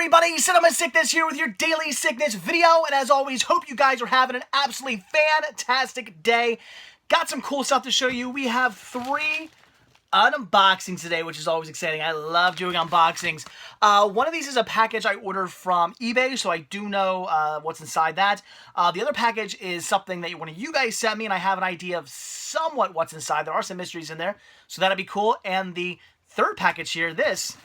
everybody? Cinema Sickness here with your daily sickness video, and as always, hope you guys are having an absolutely fantastic day. Got some cool stuff to show you. We have 3 unboxings today, which is always exciting. I love doing unboxings. One of these is a package I ordered from eBay, so I do know what's inside that. The other package is something that one of you guys sent me, and I have an idea of somewhat what's inside. There are some mysteries in there, so that'll be cool. And the third package here, this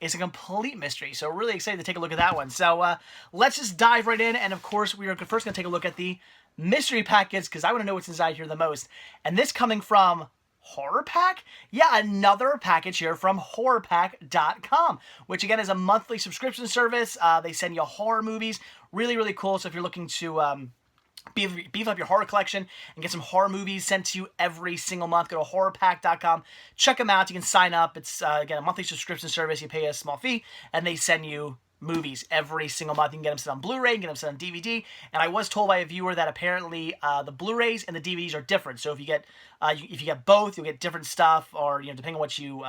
is a complete mystery, so really excited to take a look at that one. So let's just dive right in, and of course we are first going to take a look at the mystery package because I want to know what's inside here the most. And this coming from Horrorpack? Yeah, another package here from Horrorpack.com, which again is a monthly subscription service. They send you horror movies. Really, really cool. So if you're looking to beef up your horror collection and get some horror movies sent to you every single month, go to horrorpack.com. Check them out. You can sign up. It's, again, a monthly subscription service. You pay a small fee, and they send you movies every single month. You can get them sent on Blu-ray, you can get them sent on DVD, and I was told by a viewer that apparently the Blu-rays and the DVDs are different. So if you get both, you'll get different stuff, or depending on what you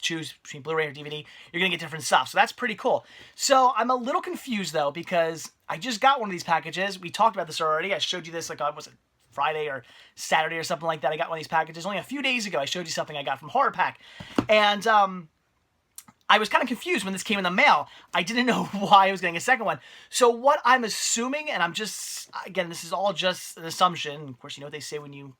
choose between Blu-ray or DVD, you're gonna get different stuff. So that's pretty cool. So I'm a little confused though because I just got one of these packages. We talked about this already. I showed you this like was it Friday or Saturday or something like that. I got one of these packages only a few days ago. I showed you something I got from Horrorpack, and I was kind of confused when this came in the mail. I didn't know why I was getting a second one. So what I'm assuming, and I'm just, again, this is all just an assumption. Of course, you know what they say when you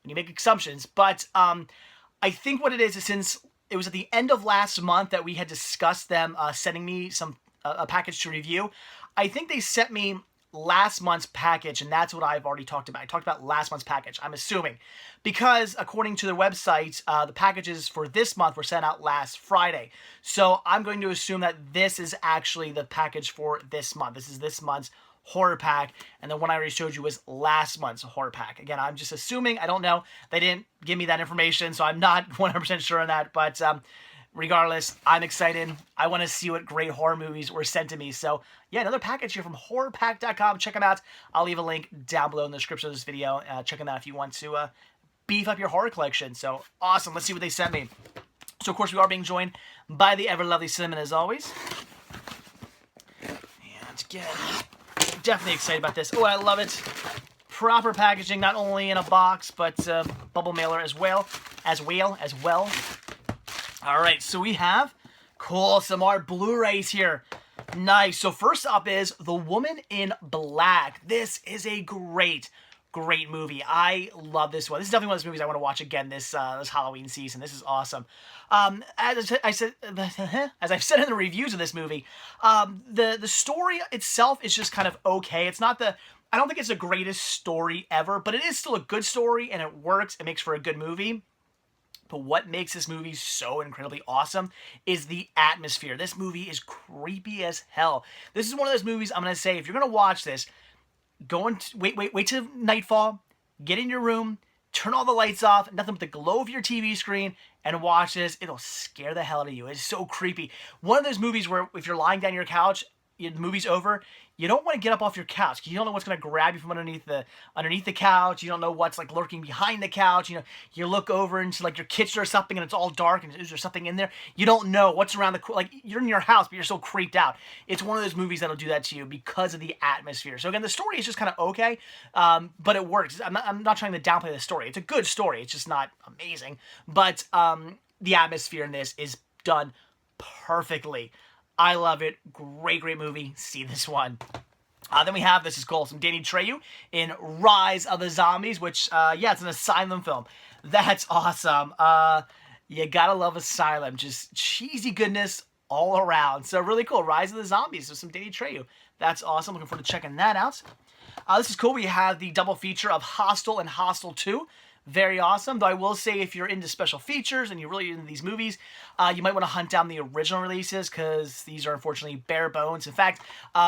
make assumptions. But I think what it is since it was at the end of last month that we had discussed them sending me a package to review. I think they sent me last month's package, and that's what I've already talked about. I talked about last month's package, I'm assuming. Because according to their website, the packages for this month were sent out last Friday. So I'm going to assume that this is actually the package for this month. This is this month's horror pack, and the one I already showed you was last month's horror pack. Again, I'm just assuming. I don't know. They didn't give me that information, so I'm not 100% sure on that, but regardless, I'm excited. I want to see what great horror movies were sent to me. So, yeah, another package here from Horrorpack.com. Check them out. I'll leave a link down below in the description of this video. Check them out if you want to beef up your horror collection. So, awesome. Let's see what they sent me. So, of course, we are being joined by the ever-lovely Cinnamon, as always. And, again, definitely excited about this. Oh, I love it. Proper packaging, not only in a box, but bubble mailer as well. All right, so we have, cool, some more Blu-rays here. Nice. So first up is The Woman in Black. This is a great movie. I love this one. This is definitely one of those movies I want to watch again this Halloween season. This is awesome. As I've said in the reviews of this movie, the story itself is just kind of okay. It's not I don't think it's the greatest story ever, but it is still a good story, and it works. It makes for a good movie. But what makes this movie so incredibly awesome is the atmosphere. This movie is creepy as hell. This is one of those movies I'm going to say, if you're going to watch this, wait till nightfall, get in your room, turn all the lights off, nothing but the glow of your TV screen, and watch this. It'll scare the hell out of you. It's so creepy. One of those movies where if you're lying down your couch, the movie's over, you don't want to get up off your couch. You don't know what's going to grab you from underneath the couch. You don't know what's like lurking behind the couch. You look over into like your kitchen or something and it's all dark and is there something in there? You don't know what's around like you're in your house but you're so creeped out. It's one of those movies that'll do that to you because of the atmosphere. So again, the story is just kind of okay, but it works. I'm not trying to downplay the story. It's a good story. It's just not amazing. But the atmosphere in this is done perfectly. I love it. Great movie. See this one. Then we have, this is cool, some Danny Trejo in Rise of the Zombies, which, yeah, it's an Asylum film. That's awesome. You gotta love Asylum. Just cheesy goodness all around. So really cool. Rise of the Zombies. So some Danny Trejo. That's awesome. Looking forward to checking that out. This is cool. We have the double feature of Hostel and Hostel 2. Very awesome, though I will say if you're into special features and you're really into these movies, you might want to hunt down the original releases because these are unfortunately bare bones. In fact,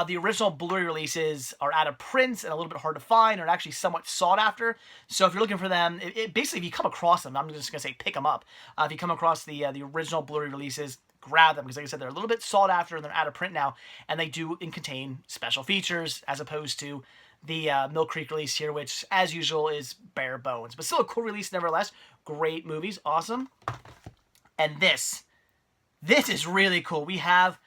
the original Blu-ray releases are out of print and a little bit hard to find, or actually somewhat sought after. So if you're looking for them, basically if you come across them, I'm just going to say pick them up. If you come across the original Blu-ray releases, grab them because like I said, they're a little bit sought after and they're out of print now, and they do contain special features as opposed to the Mill Creek release here, which, as usual, is bare bones. But still a cool release nevertheless. Great movies. Awesome. And this is really cool. We have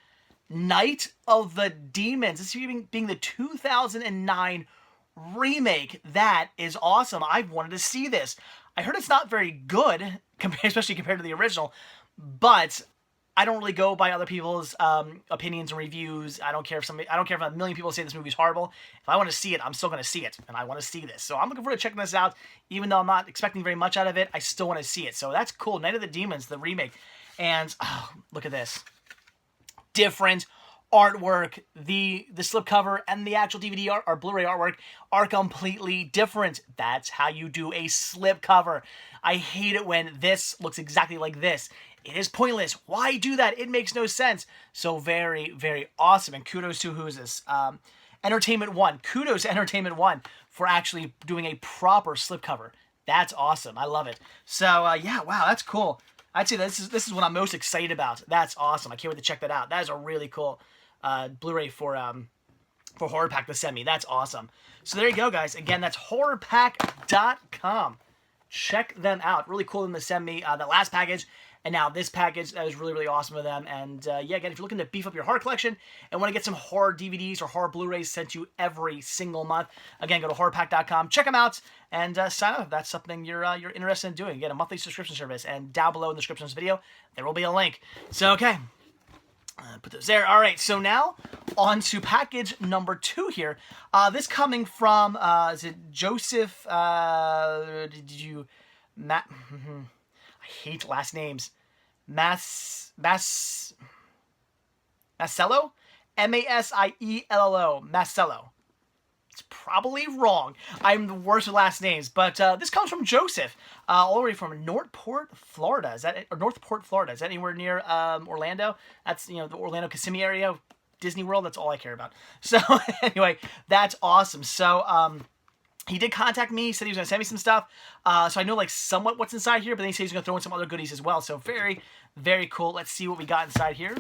Night of the Demons. This being the 2009 remake. That is awesome. I've wanted to see this. I heard it's not very good, especially compared to the original, but I don't really go by other people's opinions and reviews. I don't care if a million people say this movie's horrible. If I want to see it, I'm still going to see it, and I want to see this. So I'm looking forward to checking this out. Even though I'm not expecting very much out of it, I still want to see it. So that's cool. Night of the Demons, the remake. And look at this. Different artwork. The slipcover and the actual DVD art or Blu-ray artwork are completely different. That's how you do a slipcover. I hate it when this looks exactly like this. It is pointless. Why do that? It makes no sense. So very, very awesome. And kudos to, who is this? Entertainment One. Kudos to Entertainment One for actually doing a proper slipcover. That's awesome. I love it. So yeah, wow, that's cool. I'd say this is what I'm most excited about. That's awesome. I can't wait to check that out. That is a really cool Blu-ray for Horrorpack to send me. That's awesome. So there you go, guys. Again, that's horrorpack.com. Check them out. Really cool of them to send me the last package. And now this package, that was really, really awesome of them. And yeah, again, if you're looking to beef up your horror collection and want to get some horror DVDs or horror Blu-rays sent to you every single month, again, go to horrorpack.com, check them out, and sign up if that's something you're interested in doing. Get a monthly subscription service. And down below in the description of this video, there will be a link. So, okay. Put those there. All right, so now on to package number 2 here. This coming from, is it Joseph, I hate last names. Massello? M-A-S-I-E-L-L-O. Massello. It's probably wrong. I'm the worst with last names. But this comes from Joseph, all the way from Northport, Florida. Is that anywhere near Orlando? That's, the Orlando Kissimmee area, Disney World. That's all I care about. So anyway, that's awesome. So he did contact me. He said he was going to send me some stuff. So I know like somewhat what's inside here, but then he said he's going to throw in some other goodies as well. So very, very cool. Let's see what we got inside here.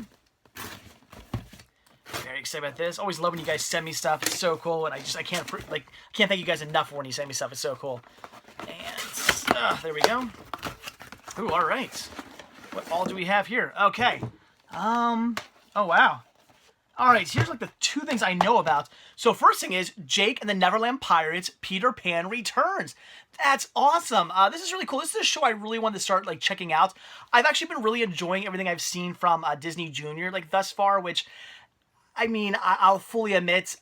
Very excited about this. Always love when you guys send me stuff. It's so cool, and I can't thank you guys enough for when you send me stuff. It's so cool. And there we go. Ooh, all right. What all do we have here? Okay. Oh wow. All right. Here's like the 2 things I know about. So first thing is Jake and the Neverland Pirates. Peter Pan Returns. That's awesome. This is really cool. This is a show I really wanted to start like checking out. I've actually been really enjoying everything I've seen from Disney Junior like thus far, which. I mean, I'll fully admit,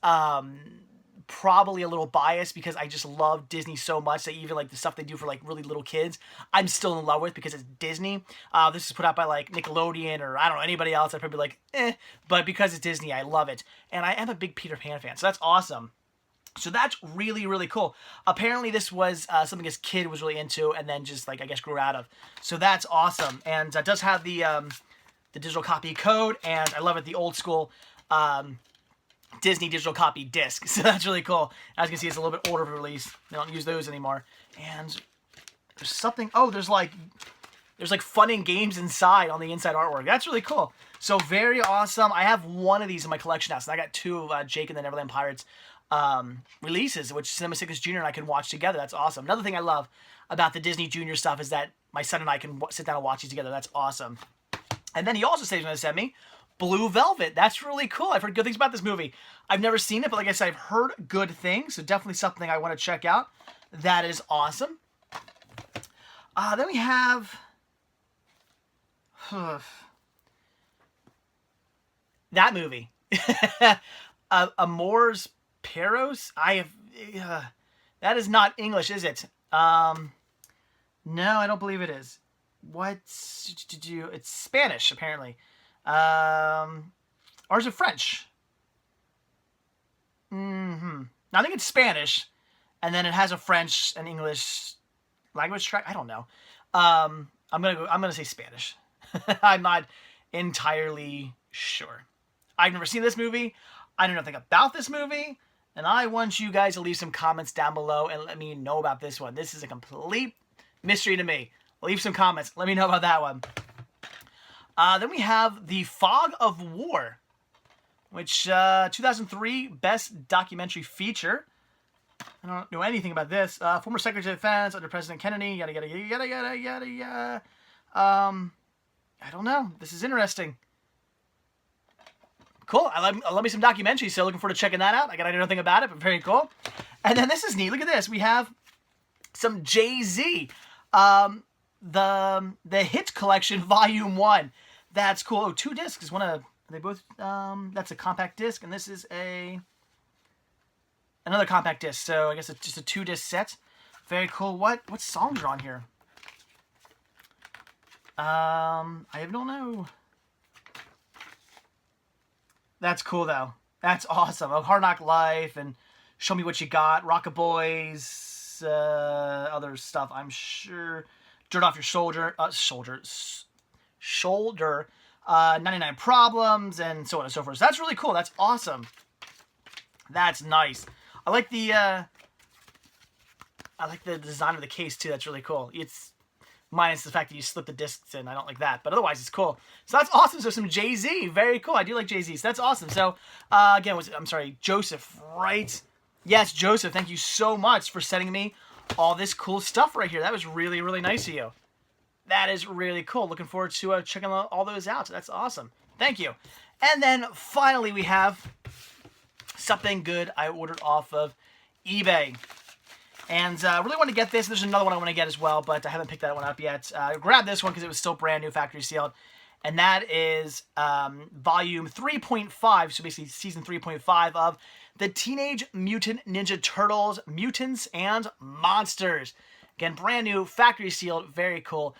probably a little biased because I just love Disney so much that even like the stuff they do for like really little kids, I'm still in love with because it's Disney. This is put out by like Nickelodeon or I don't know, anybody else. I'd probably be like, but because it's Disney, I love it. And I am a big Peter Pan fan, so that's awesome. So that's really, really cool. Apparently this was something his kid was really into and then just like, I guess, grew out of. So that's awesome. And it does have the digital copy code, and I love it, the old school Disney digital copy disc. So that's really cool. As you can see, it's a little bit older of a release. They don't use those anymore. And there's something, there's like fun and games inside on the inside artwork. That's really cool. So very awesome. I have one of these in my collection now. So I got 2 of Jake and the Neverland Pirates releases, which Cinema Sickness Jr. and I can watch together. That's awesome. Another thing I love about the Disney Junior stuff is that my son and I can sit down and watch these together. That's awesome. And then he also said he's going to send me Blue Velvet. That's really cool. I've heard good things about this movie. I've never seen it, but like I said, I've heard good things, so definitely something I want to check out. That is awesome. Then we have that movie, Amores Perros. That is not English, is it? No, I don't believe it is. What's to do? It's Spanish, apparently. Or is it French? I think it's Spanish, and then it has a French and English language track. I don't know. I'm gonna say Spanish. I'm not entirely sure. I've never seen this movie. I know nothing about this movie, and I want you guys to leave some comments down below and let me know about this one. This is a complete mystery to me. Leave some comments. Let me know about that one. Then we have The Fog of War, which 2003 Best Documentary Feature. I don't know anything about this. Former Secretary of Defense under President Kennedy. Yada yada yada yada yada yada. I don't know. This is interesting. Cool. I love me some documentaries, so looking forward to checking that out. I know nothing about it, but very cool. And then this is neat. Look at this. We have some Jay-Z. The Hit Collection Volume 1. That's cool. Oh, 2 discs. They both, that's a compact disc, and this is another compact disc. So I guess it's just a 2-disc set. Very cool. What songs are on here? I don't know. That's cool, though. That's awesome. Oh, Hard Knock Life and Show Me What You Got, Rockaboys, other stuff, I'm sure. Dirt Off Your Shoulder, 99 Problems, and so on and so forth. So that's really cool. That's awesome. That's nice. I like the design of the case, too. That's really cool. It's minus the fact that you slip the discs in. I don't like that, but otherwise it's cool. So that's awesome. So some Jay-Z. Very cool. I do like Jay-Z. So that's awesome. So, again, I'm sorry, Joseph, right? Yes, Joseph, thank you so much for sending me all this cool stuff right here. That was really, really nice of you. That is really cool. Looking forward to checking all those out. So that's awesome. Thank you. And then finally we have something good I ordered off of eBay. And I really want to get this. There's another one I want to get as well, but I haven't picked that one up yet. I grabbed this one because it was still brand new, factory sealed. And that is volume 3.5, so basically season 3.5 of the Teenage Mutant Ninja Turtles, Mutants and Monsters. Again, brand new, factory sealed, very cool.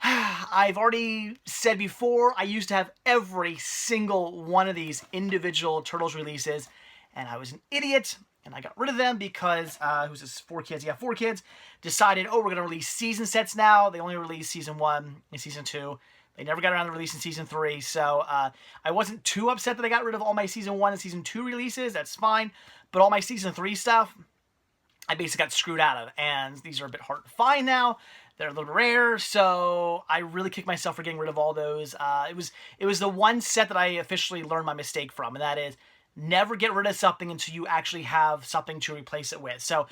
I've already said before, I used to have every single one of these individual Turtles releases, and I was an idiot. And I got rid of them because, who's this, 4 kids? Yeah, 4 kids decided, oh, we're going to release season sets now. They only released season 1 and season 2. They never got around to releasing season 3. So I wasn't too upset that I got rid of all my season 1 and season 2 releases. That's fine. But all my season 3 stuff, I basically got screwed out of. And these are a bit hard to find now. They're a little rare. So I really kicked myself for getting rid of all those. It was the one set that I officially learned my mistake from. And that is, never get rid of something until you actually have something to replace it with. So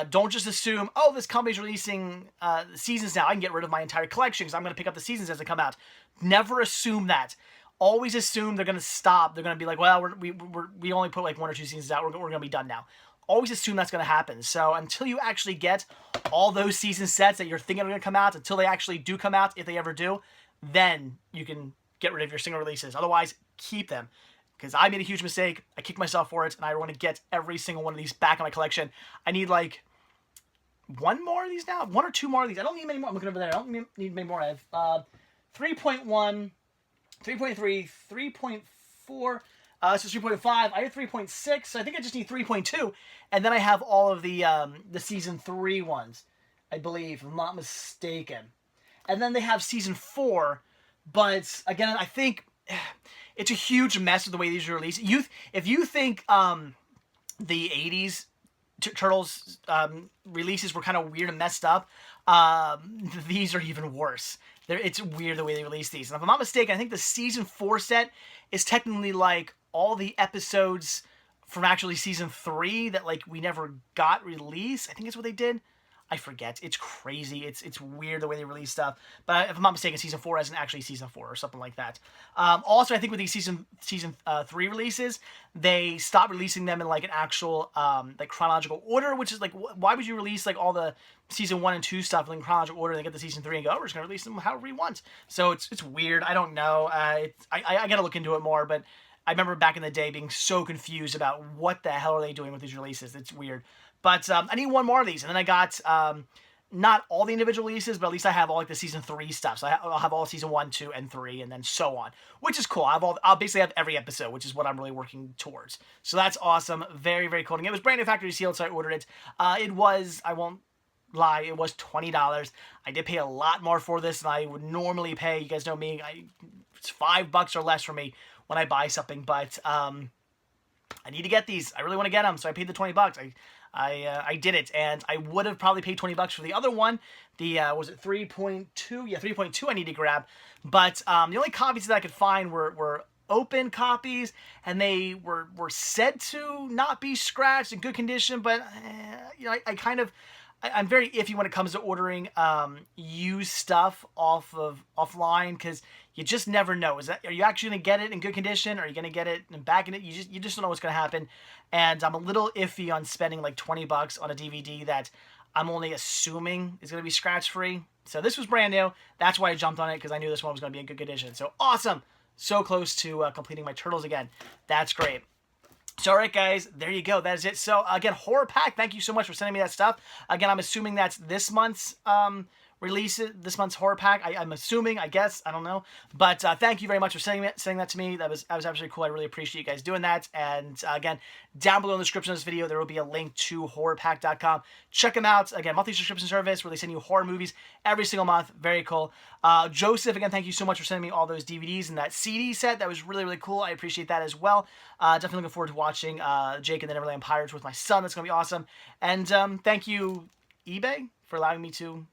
don't just assume, oh, this company's releasing seasons now. I can get rid of my entire collection because I'm going to pick up the seasons as they come out. Never assume that. Always assume they're going to stop. They're going to be like, well, we only put like 1 or 2 seasons out. We're going to be done now. Always assume that's going to happen. So until you actually get all those season sets that you're thinking are going to come out, until they actually do come out, if they ever do, then you can get rid of your single releases. Otherwise, keep them. Because I made a huge mistake, I kicked myself for it, and I want to get every single one of these back in my collection. I need like 1 more of these now? 1 or 2 more of these. I don't need many more. I'm looking over there. I don't need many more. I have 3.1, 3.3, 3.4, this is 3.5. I have 3.6, so I think I just need 3.2. And then I have all of the season 3 ones, I believe, if I'm not mistaken. And then they have season 4, but again, I think it's a huge mess with the way these are released. If you think the 80s Turtles releases were kind of weird and messed up, these are even worse. It's weird the way they release these. And if I'm not mistaken, I think the season 4 set is technically like all the episodes from actually season 3 that like we never got released. I think that's what they did. I forget. It's crazy. It's weird the way they release stuff. But if I'm not mistaken, season 4 isn't actually season 4 or something like that. Also, I think with these season 3 releases, they stopped releasing them in like an actual like chronological order, which is like, why would you release like all the season 1 and 2 stuff in chronological order and then get the season 3 and go, oh, we're just gonna release them however we want. So it's weird. I don't know. I gotta look into it more, but I remember back in the day being so confused about what the hell are they doing with these releases. It's weird. But I need 1 more of these. And then I got not all the individual releases, but at least I have all like the season 3 stuff. So I'll have all season 1, 2, and 3, and then so on, which is cool. I'll basically have every episode, which is what I'm really working towards. So that's awesome. Very, very cool. And it was brand new factory sealed, so I ordered it. It was, I won't lie, it was $20. I did pay a lot more for this than I would normally pay. You guys know me. It's $5 or less for me when I buy something, but I need to get these. I really want to get them, so I paid the $20. I did it, and I would have probably paid $20 for the other one. The, was it 3.2? Yeah, 3.2 I need to grab. But the only copies that I could find were open copies, and they were said to not be scratched, in good condition, but you know, I'm very iffy when it comes to ordering used stuff offline, because you just never know. Are you actually gonna get it in good condition? Are you gonna get it and back in it? You just don't know what's gonna happen. And I'm a little iffy on spending like $20 on a DVD that I'm only assuming is gonna be scratch free. So this was brand new. That's why I jumped on it, because I knew this one was gonna be in good condition. So awesome! So close to completing my Turtles again. That's great. So, all right, guys, there you go. That is it. So, again, Horrorpack, thank you so much for sending me that stuff. Again, I'm assuming that's this month's release, this month's Horrorpack. I'm assuming, I guess, I don't know. But thank you very much for sending that to me. That was absolutely cool. I really appreciate you guys doing that. And again, down below in the description of this video, there will be a link to horrorpack.com. Check them out. Again, monthly subscription service where they send you horror movies every single month. Very cool. Joseph, again, thank you so much for sending me all those DVDs and that CD set. That was really, really cool. I appreciate that as well. Definitely looking forward to watching Jake and the Neverland Pirates with my son. That's going to be awesome. And thank you, eBay, for allowing me to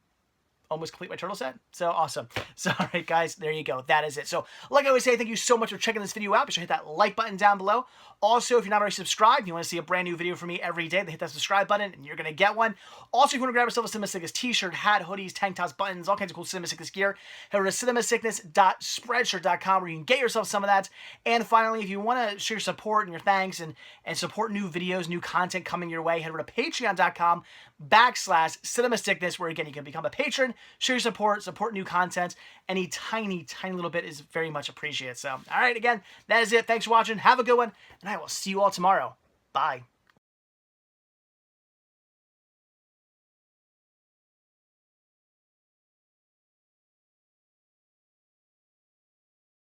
almost complete my turtle set. So awesome. So all right, guys, there you go. That is it. So like I always say, thank you so much for checking this video out. Be sure to hit that like button down below. Also, if you're not already subscribed, you want to see a brand new video from me every day, then hit that subscribe button and you're going to get one. Also, if you want to grab yourself a Cinema Sickness t-shirt, hat, hoodies, tank tops, buttons, all kinds of cool Cinema Sickness gear, head over to cinemasickness.spreadshirt.com where you can get yourself some of that. And finally, if you want to share your support and your thanks and support new videos, new content coming your way, head over to patreon.com/cinemasickness, where again, you can become a patron, share your support new content. Any tiny little bit is very much appreciated. So, all right, again, that is it. Thanks for watching. Have a good one, and I will see you all tomorrow. Bye.